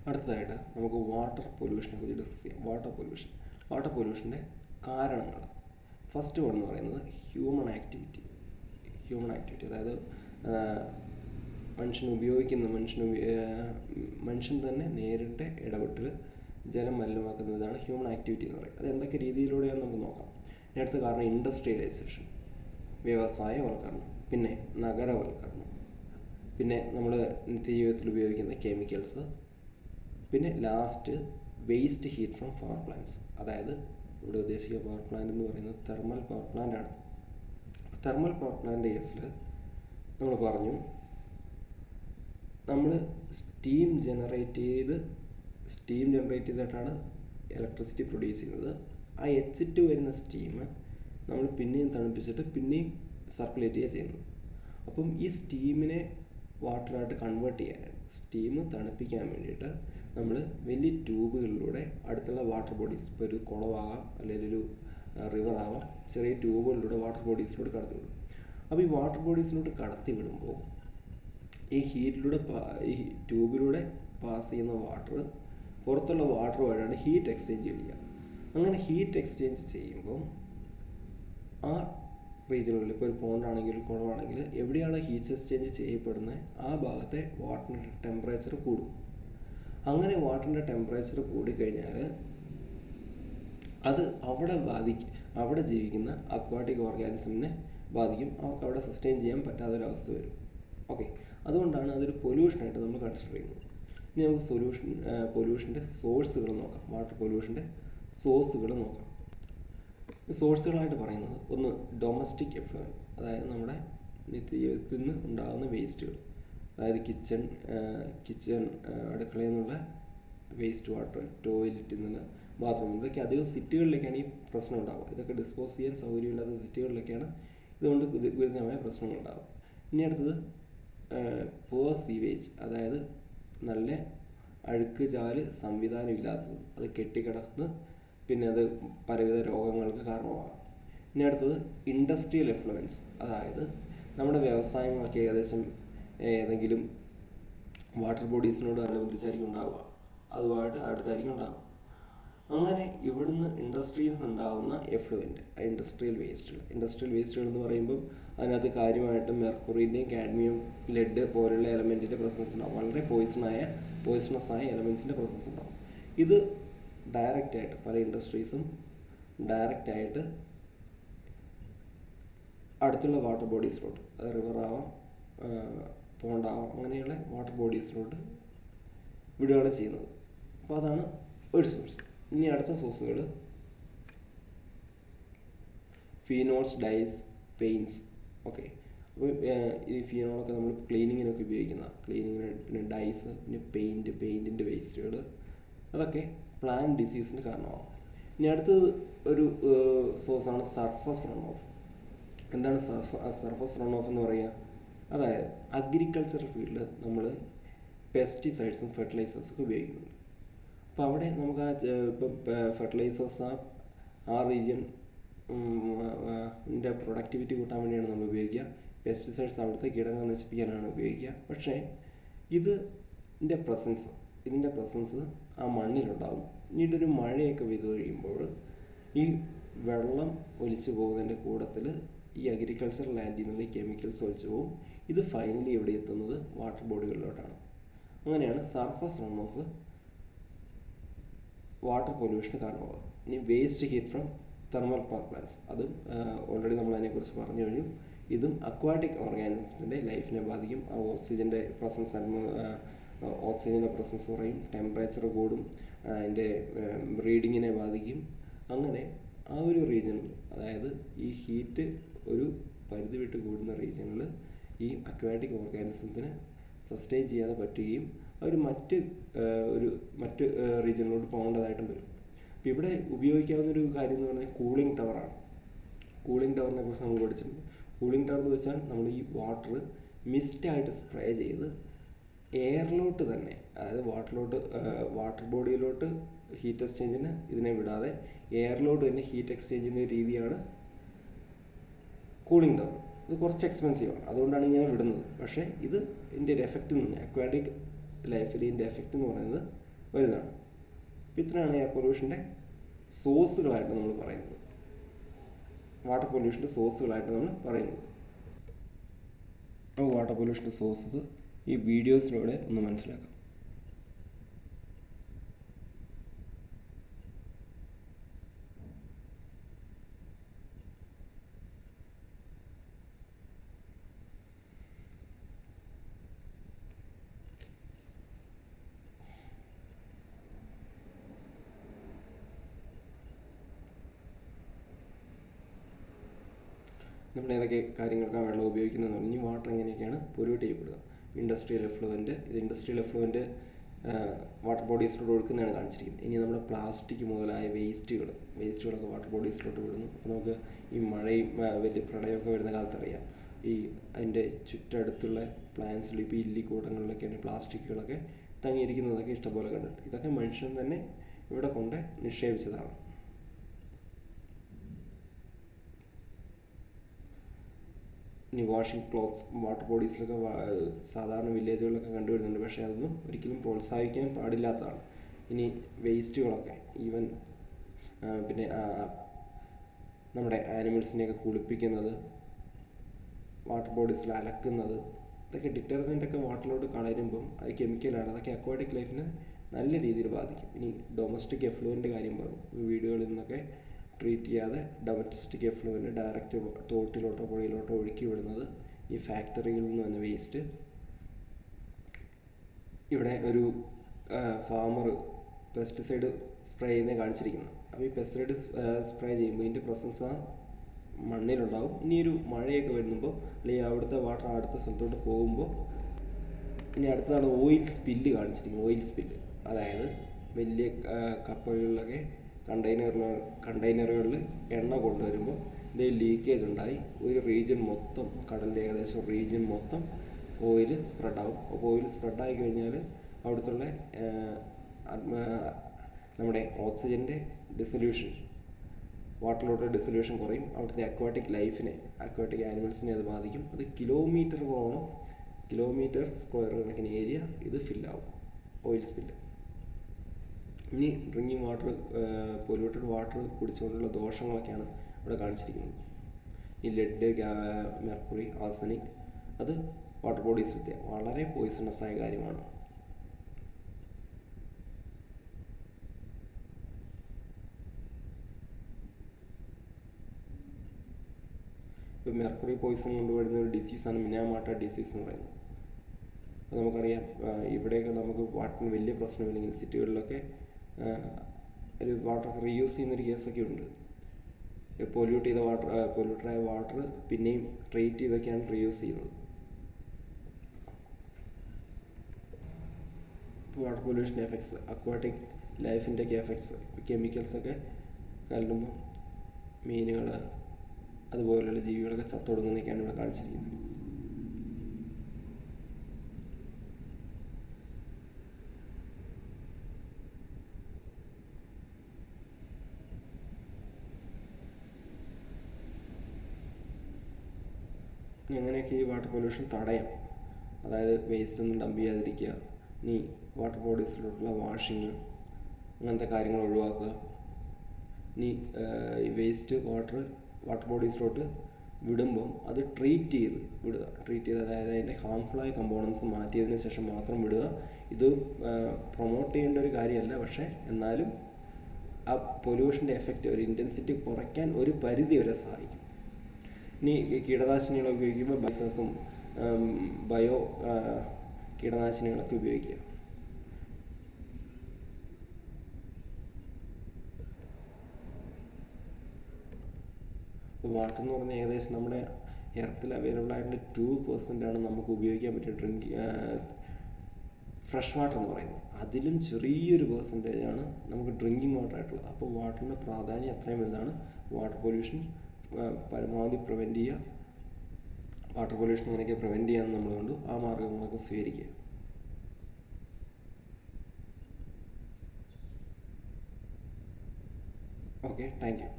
അടുത്തതായിട്ട് നമുക്ക് വാട്ടർ പൊല്യൂഷനെ കുറിച്ച് ഡിസ്കസ് ചെയ്യാം. വാട്ടർ പൊല്യൂഷൻ്റെ കാരണങ്ങൾ. ഫസ്റ്റ് വൺ എന്ന് പറയുന്നത് ഹ്യൂമൺ ആക്ടിവിറ്റി. അതായത് മനുഷ്യൻ തന്നെ നേരിട്ട് ഇടപെട്ട് ജലം മലിനമാക്കുന്നതാണ് ഹ്യൂമൻ ആക്ടിവിറ്റി എന്ന് പറയുന്നത്. അത് എന്തൊക്കെ രീതിയിലൂടെയാണെന്ന് നമുക്ക് നോക്കാം. ഇനി അടുത്ത കാരണം ഇൻഡസ്ട്രിയലൈസേഷൻ, വ്യവസായവൽക്കരണം, പിന്നെ നഗരവൽക്കരണം, പിന്നെ നമ്മൾ നിത്യജീവിതത്തിൽ ഉപയോഗിക്കുന്ന കെമിക്കൽസ്, പിന്നെ last waste heat from power plants. അതായത് ഇവിടെ ഉദ്ദേശിക്കുന്ന പവർ പ്ലാന്റ് എന്ന് പറയുന്നത് തെർമൽ പവർ പ്ലാന്റ് ആണ്. തെർമൽ പവർ പ്ലാന്റ് കേസിൽ നമ്മൾ പറഞ്ഞു, നമ്മൾ സ്റ്റീം ജനറേറ്റ് ചെയ്തിട്ടാണ് ഇലക്ട്രിസിറ്റി പ്രൊഡ്യൂസ് ചെയ്യുന്നത്. ആ H2 വരുന്ന സ്റ്റീം നമ്മൾ പിന്നെയും തണുപ്പിച്ചിട്ട് പിന്നെയും സർക്കുലേറ്റ് ചെയ്യുന്നത്. അപ്പം ഈ സ്റ്റീമിനെ വാട്ടറായിട്ട് കൺവേർട്ട് ചെയ്യാനായിട്ട്, സ്റ്റീം തണുപ്പിക്കാൻ വേണ്ടിയിട്ട് നമ്മൾ വലിയ ട്യൂബുകളിലൂടെ അടുത്തുള്ള വാട്ടർ ബോഡീസ്, ഇപ്പോൾ ഒരു കുളമാകാം അല്ലെങ്കിൽ ഒരു റിവർ ആവാം, ചെറിയ ട്യൂബുകളിലൂടെ വാട്ടർ ബോഡീസിലൂടെ കടത്തി വിടും. അപ്പോൾ ഈ വാട്ടർ ബോഡീസിലൂടെ കടത്തി വിടുമ്പോൾ ഈ ട്യൂബിലൂടെ പാസ് ചെയ്യുന്ന വാട്ടർ പുറത്തുള്ള വാട്ടർ വഴിയാണ് ഹീറ്റ് എക്സ്ചേഞ്ച് ചെയ്യുക. അങ്ങനെ ഹീറ്റ് എക്സ്ചേഞ്ച് ചെയ്യുമ്പോൾ ആ റീജിയനുള്ളിൽ, ഇപ്പോൾ ഒരു പോണ്ടാണെങ്കിൽ ഒരു കുളമാണെങ്കിൽ എവിടെയാണ് ഹീറ്റ് എക്സ്ചേഞ്ച് ചെയ്യപ്പെടുന്നത് ആ ഭാഗത്തെ വാട്ടറിൻ്റെ ടെമ്പറേച്ചർ കൂടും. അങ്ങനെ വാട്ടറിൻ്റെ ടെമ്പറേച്ചർ കൂടിക്കഴിഞ്ഞാൽ അത് അവിടെ ജീവിക്കുന്ന അക്വാട്ടിക് ഓർഗാനിസമിനെ ബാധിക്കും. അവർക്ക് അവിടെ സസ്റ്റെയിൻ ചെയ്യാൻ പറ്റാത്തൊരവസ്ഥ വരും. ഓക്കെ, അതുകൊണ്ടാണ് അതൊരു പൊല്യൂഷനായിട്ട് നമ്മൾ കൺസിഡർ ചെയ്യുന്നത്. ഇനി നമുക്ക് പൊല്യൂഷൻ്റെ സോഴ്സുകൾ നോക്കാം. വാട്ടർ പൊല്യൂഷൻ്റെ സോഴ്സുകൾ നോക്കാം. സോഴ്സുകളായിട്ട് പറയുന്നത് ഒന്ന് ഡൊമസ്റ്റിക് എഫ്ലുവൻറ്റ്, അതായത് നമ്മുടെ നിത്യജീവിതത്തിൽ നിന്ന് ഉണ്ടാകുന്ന വേസ്റ്റുകൾ, അതായത് കിച്ചൺ അടുക്കളയിൽ നിന്നുള്ള വേസ്റ്റ് വാട്ടർ, ടോയ്ലറ്റിൽ നിന്ന്, ബാത്റൂമിൽ, ഇതൊക്കെ അധികം സിറ്റികളിലേക്കാണ് ഈ പ്രശ്നം ഉണ്ടാവുക. ഇതൊക്കെ ഡിസ്പോസ് ചെയ്യാൻ സൗകര്യമില്ലാത്ത സിറ്റികളിലൊക്കെയാണ് ഇതുകൊണ്ട് ഗുരുതരമായ പ്രശ്നങ്ങളുണ്ടാവുക. ഇനി അടുത്തത് പുവർ സീവേജ്, അതായത് നല്ല അഴുക്ക് ചാല് സംവിധാനം ഇല്ലാത്തത്, അത് കെട്ടിക്കിടന്ന് പിന്നെ അത് പലവിധ രോഗങ്ങൾക്ക് കാരണമാകാം. ഇനി അടുത്തത് ഇൻഡസ്ട്രിയൽ എഫ്ലുവൻസ്, അതായത് നമ്മുടെ വ്യവസായങ്ങളൊക്കെ ഏതെങ്കിലും വാട്ടർ ബോഡീസിനോട് അനുബന്ധിച്ചായിരിക്കും ഉണ്ടാവുക, അതുമായിട്ട് അടുത്തായിരിക്കും ഉണ്ടാവുക. അങ്ങനെ ഇവിടുന്ന് ഇൻഡസ്ട്രിയിൽ നിന്നുണ്ടാകുന്ന എഫ്ലുവൻറ്റ്, ഇൻഡസ്ട്രിയൽ വേസ്റ്റുകൾ എന്ന് പറയുമ്പം അതിനകത്ത് കാര്യമായിട്ടും മെർക്കുറിൻ്റെയും കാഡ്മിയം, ലെഡ് പോലുള്ള എലമെൻറ്റിൻ്റെ പ്രസൻസ് ഉണ്ടാകും. വളരെ പോയിസണസ് ആയ എലമെൻസിൻ്റെ പ്രസൻസ് ഉണ്ടാകും. ഇത് ഡയറക്റ്റായിട്ട് പല ഇൻഡസ്ട്രീസും ഡയറക്റ്റായിട്ട് അടുത്തുള്ള വാട്ടർ ബോഡീസിലോട്ട്, അത് റിവറാവാം, പോണ്ടാവാം, അങ്ങനെയുള്ള വാട്ടർ ബോഡീസിലോട്ട് വിടുകയാണ് ചെയ്യുന്നത്. അപ്പോൾ അതാണ് ഒരു സോഴ്സ്. ഇനി അടുത്ത സോഴ്സുകൾ ഫീനോൾസ്, ഡൈസ്, പെയിൻറ്റ്സ്. ഓക്കെ, അപ്പോൾ ഈ ഫീനോളൊക്കെ നമ്മൾ ക്ലീനിങ്ങിനൊക്കെ ഉപയോഗിക്കുന്ന, പിന്നെ ഡൈസ്, പിന്നെ പെയിൻറ്റിൻ്റെ വേസ്റ്റുകൾ, അതൊക്കെ പ്ലാന്റ് ഡിസീസിന് കാരണമാകും. ഇനി അടുത്തത് ഒരു സോഴ്സാണ് സർഫസ് റൺ ഓഫ്. എന്താണ് സർഫസ് റൺ ഓഫ് എന്ന് പറയുക? അതായത് അഗ്രികൾച്ചറൽ ഫീൽഡിൽ നമ്മൾ പെസ്റ്റിസൈഡ്സും ഫെർട്ടിലൈസേഴ്സൊക്കെ ഉപയോഗിക്കുന്നുണ്ട്. അപ്പോൾ അവിടെ നമുക്ക് ഇപ്പം ഫെർട്ടിലൈസേഴ്സ് ആ റീജിയൻ്റെ പ്രൊഡക്ടിവിറ്റി കൂട്ടാൻ വേണ്ടിയാണ് നമ്മൾ ഉപയോഗിക്കുക. പെസ്റ്റിസൈഡ്സ് അവിടുത്തെ കീടങ്ങൾ നശിപ്പിക്കാനാണ് ഉപയോഗിക്കുക. പക്ഷേ ഇതിൻ്റെ പ്രസൻസ് ആ മണ്ണിലുണ്ടാകും. പിന്നീട് ഒരു മഴയൊക്കെ പെയ്തു കഴിയുമ്പോൾ ഈ വെള്ളം ഒലിച്ചു പോകുന്നതിൻ്റെ കൂട്ടത്തിൽ ഈ അഗ്രികൾച്ചറൽ ലാൻഡിൽ നിന്നുള്ള ഈ കെമിക്കൽസ് ഒലിച്ചു പോകും. ഇത് ഫൈനലി എവിടെ എത്തുന്നത്? വാട്ടർ ബോഡികളിലോട്ടാണ്. അങ്ങനെയാണ് സർഫസ് റൺ ഓഫ് വാട്ടർ പൊല്യൂഷന് കാരണമാകുക. ഇനി waste heat from thermal power plants, അതും ഓൾറെഡി നമ്മൾ അതിനെക്കുറിച്ച് പറഞ്ഞു കഴിഞ്ഞു. ഇതും അക്വാട്ടിക് ഓർഗാനിസത്തിൻ്റെ ലൈഫിനെ ബാധിക്കും. ആ ഓക്സിജൻ്റെ പ്രസൻസ് കുറയും, ടെമ്പറേച്ചർ കൂടും, അതിൻ്റെ ബ്രീഡിങ്ങിനെ ബാധിക്കും. അങ്ങനെ ആ ഒരു റീജിയനിൽ, അതായത് ഈ ഹീറ്റ് ഒരു പരിധി വിട്ട് കൂടുന്ന റീജിയനിൽ ഈ അക്വാട്ടിക് ഓർഗാനിസത്തിന് സസ്റ്റെയിൻ ചെയ്യാതെ പറ്റുകയും അവർ മറ്റ് റീജിയനിലോട്ട് പോകേണ്ടതായിട്ടും വരും. അപ്പോൾ ഇവിടെ ഉപയോഗിക്കാവുന്നൊരു കാര്യം എന്ന് പറഞ്ഞാൽ കൂളിംഗ് ടവറാണ്. കൂളിംഗ് ടവറിനെ കുറിച്ച് നമ്മൾ പഠിച്ചിട്ടുണ്ട്. കൂളിംഗ് ടവർ എന്ന് വെച്ചാൽ നമ്മൾ ഈ വാട്ടർ മിസ്റ്റായിട്ട് സ്പ്രേ ചെയ്ത് എയറിലോട്ട് തന്നെ, അതായത് വാട്ടർ ബോഡിയിലോട്ട് ഹീറ്റ് എക്സ്ചേഞ്ചിന് ഇതിനെ വിടാതെ എയറിലോട്ട് തന്നെ ഹീറ്റ് എക്സ്ചേഞ്ച് ചെയ്യുന്ന രീതിയാണ് കൂളിംഗ് ടവർ. ഇത് കുറച്ച് എക്സ്പെൻസീവാണ്, അതുകൊണ്ടാണ് ഇങ്ങനെ വിടുന്നത്. പക്ഷേ ഇതിൻ്റെ ഒരു എഫക്റ്റ് എന്ന് പറഞ്ഞാൽ അക്വാട്ടിക് ലൈഫിൽ ഇതിൻ്റെ എഫക്റ്റ് എന്ന് പറയുന്നത് വരുന്നതാണ്. അപ്പോൾ ഇത്രയാണ് എയർ പൊല്യൂഷൻ്റെ സോഴ്സുകളായിട്ട് നമ്മൾ പറയുന്നത്, വാട്ടർ പൊല്യൂഷൻ്റെ സോഴ്സുകളായിട്ട് നമ്മൾ പറയുന്നത്. അപ്പോൾ വാട്ടർ പൊല്യൂഷൻ്റെ സോഴ്സസ് ഈ വീഡിയോസിലൂടെ ഒന്ന് മനസ്സിലാക്കാം. നമ്മൾ ഏതൊക്കെ കാര്യങ്ങൾക്കാണ് വെള്ളം ഉപയോഗിക്കുന്നതെന്ന് പറഞ്ഞാൽ ഇനി വാട്ടർ എങ്ങനെയൊക്കെയാണ് പൊല്യൂട്ട് ചെയ്യപ്പെടുക. ഇൻഡസ്ട്രിയൽ എഫ്ലുവൻറ്റ്, ഇത് ഇൻഡസ്ട്രിയൽ എഫ്ലുവൻറ്റ് വാട്ടർ ബോഡീസിലോട്ട് ഒഴുക്കുന്നതാണ് കാണിച്ചിരിക്കുന്നത്. ഇനി നമ്മുടെ പ്ലാസ്റ്റിക് മുതലായ വേസ്റ്റുകളൊക്കെ വാട്ടർ ബോഡീസിലോട്ട് വിടുന്നു. അപ്പോൾ നമുക്ക് ഈ മഴയും വലിയ പ്രളയമൊക്കെ വരുന്ന കാലത്ത് അറിയാം, ഈ അതിൻ്റെ ചുറ്റടുത്തുള്ള പ്ലാന്റ്സിൽ ഇപ്പോൾ ഇല്ലിക്കൂടങ്ങളിലൊക്കെയാണ് പ്ലാസ്റ്റിക്കുകളൊക്കെ തങ്ങിയിരിക്കുന്നതൊക്കെ ഇഷ്ടംപോലെ കണ്ടിട്ട്. ഇതൊക്കെ മനുഷ്യൻ തന്നെ ഇവിടെ കൊണ്ട് നിക്ഷേപിച്ചതാണ്. ഇനി വാഷിംഗ് ക്ലോത്ത്സ് വാട്ടർ ബോഡീസിലൊക്കെ സാധാരണ വില്ലേജുകളിലൊക്കെ കണ്ടുവരുന്നുണ്ട്, പക്ഷേ അതൊന്നും ഒരിക്കലും പ്രോത്സാഹിക്കാൻ പാടില്ലാത്തതാണ്. ഇനി വേസ്റ്റുകളൊക്കെ ഈവൻ പിന്നെ നമ്മുടെ ആനിമൽസിനെയൊക്കെ കുളിപ്പിക്കുന്നത്, വാട്ടർ ബോഡീസിൽ അലക്കുന്നത്, ഇതൊക്കെ ഡിറ്റർജൻ്റൊക്കെ വാട്ടറിലോട്ട് കളയുമ്പം അത് കെമിക്കലാണ്. അതൊക്കെ അക്വാട്ടിക് ലൈഫിനെ നല്ല രീതിയിൽ ബാധിക്കും. ഇനി ഡൊമസ്റ്റിക് എഫ്ലുവൻ്റെ കാര്യം പറഞ്ഞു, വീടുകളിൽ നിന്നൊക്കെ ട്രീറ്റ് ചെയ്യാതെ ഡൊമസ്റ്റിക് എഫ്ലുവൻ്റ് ഡയറക്റ്റ് തോട്ടിലോട്ടോ പുഴയിലോട്ടോ ഒഴുക്കി വിടുന്നത്, ഈ ഫാക്ടറികളിൽ നിന്ന് വന്ന വേസ്റ്റ്. ഇവിടെ ഒരു ഫാമർ പെസ്റ്റിസൈഡ് സ്പ്രേ ചെയ്യുന്നത് കാണിച്ചിരിക്കുന്നത്. അപ്പോൾ ഈ പെസ്റ്റിസൈഡ് സ്പ്രേ ചെയ്യുമ്പോൾ ഇതിൻ്റെ പ്രസൻസ് ആ മണ്ണിലുണ്ടാകും. ഇനി ഒരു മഴയൊക്കെ വരുമ്പോൾ അല്ലെങ്കിൽ അവിടുത്തെ വാട്ടർ അടുത്ത സ്ഥലത്തോട്ട് പോകുമ്പോൾ ഇനി അടുത്തതാണ് ഓയിൽ സ്പില്ല് കാണിച്ചിരിക്കുന്നത്. ഓയിൽ സ്പില്ല് അതായത് വലിയ കപ്പലുകളിലൊക്കെ കണ്ടെയ്നറുകളിൽ എണ്ണ കൊണ്ടുവരുമ്പോൾ ഇത് ലീക്കേജ് ഉണ്ടായി ഒരു റീജിയൻ മൊത്തം, കടലിൻ്റെ ഏകദേശം റീജിയൻ മൊത്തം ഓയിൽ സ്പ്രെഡാകും. അപ്പോൾ ഓയിൽ സ്പ്രെഡായി കഴിഞ്ഞാൽ അവിടുത്തെ നമ്മുടെ ഓക്സിജൻ്റെ ഡിസൊല്യൂഷൻ, വാട്ടറിലോട്ട് ഡിസൊല്യൂഷൻ കുറയും. അവിടുത്തെ അക്വാട്ടിക് ലൈഫിനെ, അക്വാട്ടിക് ആനിമൽസിനെ അത് ബാധിക്കും. അത് കിലോമീറ്റർ സ്ക്വയർ കണക്കിന് ഏരിയ ഇത് ഫില്ലാവും, ഓയിൽ സ്പില്ല്. ഇനി ഡ്രിങ്കിങ് വാട്ടർ, പൊല്യൂട്ടഡ് വാട്ടർ കുടിച്ചുകൊണ്ടുള്ള ദോഷങ്ങളൊക്കെയാണ് ഇവിടെ കാണിച്ചിരിക്കുന്നത്. ഈ ലെഡ്, മെർക്കുറി, ആർസനിക് അത് വാട്ടർ ബോഡീസിലത്തെ വളരെ പോയിസണസ് ആയ കാര്യമാണ്. ഇപ്പോൾ മെർക്കുറി പോയിസൺ കൊണ്ടുവരുന്ന ഒരു ഡിസീസാണ് മിനാമാട്ട ഡിസീസ് എന്ന് പറയുന്നത്. അപ്പോൾ നമുക്കറിയാം, ഇവിടെയൊക്കെ നമുക്ക് വാട്ടറിന് വലിയ പ്രശ്നമില്ലെങ്കിൽ സിറ്റികളിലൊക്കെ ഒരു വാട്ടർ റീയൂസ് ചെയ്യുന്നൊരു കേസൊക്കെ ഉണ്ട്. പൊല്യൂട്ടഡായ വാട്ടർ പിന്നെയും ട്രീറ്റ് ചെയ്തൊക്കെയാണ് റീയൂസ് ചെയ്യുന്നത്. വാട്ടർ പൊല്യൂഷൻ്റെ എഫക്ട്സ്, അക്വാട്ടിക് ലൈഫിൻ്റെയൊക്കെ എഫക്ട്സ്, കെമിക്കൽസൊക്കെ കലരുമ്പോൾ മീനുകൾ അതുപോലെയുള്ള ജീവികളൊക്കെ ചത്തൊടുങ്ങുന്നതൊക്കെയാണ് ഇവിടെ കാണിച്ചിരിക്കുന്നത്. എങ്ങനെയൊക്കെ ഈ വാട്ടർ പൊല്യൂഷൻ തടയാം, അതായത് വേസ്റ്റ് ഒന്നും ഡംപ് ചെയ്യാതിരിക്കുക, ഇനി വാട്ടർ ബോഡീസിലോട്ടുള്ള വാഷിങ് അങ്ങനത്തെ കാര്യങ്ങൾ ഒഴിവാക്കുക. ഇനി ഈ വേസ്റ്റ് വാട്ടർ ബോഡീസിലോട്ട് വിടുമ്പം അത് ട്രീറ്റ് ചെയ്ത് അതായത് അതിൻ്റെ ഹാംഫുള്ളായ കമ്പോണൻസ് മാറ്റിയതിന് ശേഷം മാത്രം വിടുക. ഇത് പ്രൊമോട്ട് ചെയ്യേണ്ട ഒരു കാര്യമല്ല, പക്ഷേ എന്നാലും ആ പൊല്യൂഷൻ്റെ എഫക്റ്റ്, ഒരു ഇൻറ്റൻസിറ്റി കുറയ്ക്കാൻ ഒരു പരിധി വരെ സഹായിക്കും. ഇനി കീടനാശിനികൾ ഉപയോഗിക്കുമ്പോൾ ബയോ കീടനാശിനികളൊക്കെ ഉപയോഗിക്കുക. വാട്ടർ എന്ന് പറഞ്ഞാൽ ഏകദേശം നമ്മുടെ എർത്തിൽ അവൈലബിൾ ആയിട്ടുള്ള 2% നമുക്ക് ഉപയോഗിക്കാൻ പറ്റിയ ഫ്രഷ് വാട്ടർ എന്ന് പറയുന്നത്. അതിലും ചെറിയൊരു പെർസെൻറ്റേജാണ് നമുക്ക് ഡ്രിങ്കിങ് വാട്ടർ ആയിട്ടുള്ളത്. അപ്പോൾ വാട്ടറിൻ്റെ പ്രാധാന്യം അത്രയും വലുതാണ്. വാട്ടർ പൊല്യൂഷൻ പരമാവധി പ്രിവെൻറ്റ് ചെയ്യുക. വാട്ടർ പൊല്യൂഷൻ ഇങ്ങനെയൊക്കെ പ്രിവെൻറ്റ് ചെയ്യാമെന്ന് നമ്മൾ കണ്ടു. ആ മാർഗ്ഗങ്ങളൊക്കെ സ്വീകരിക്കുക. Okay, thank you.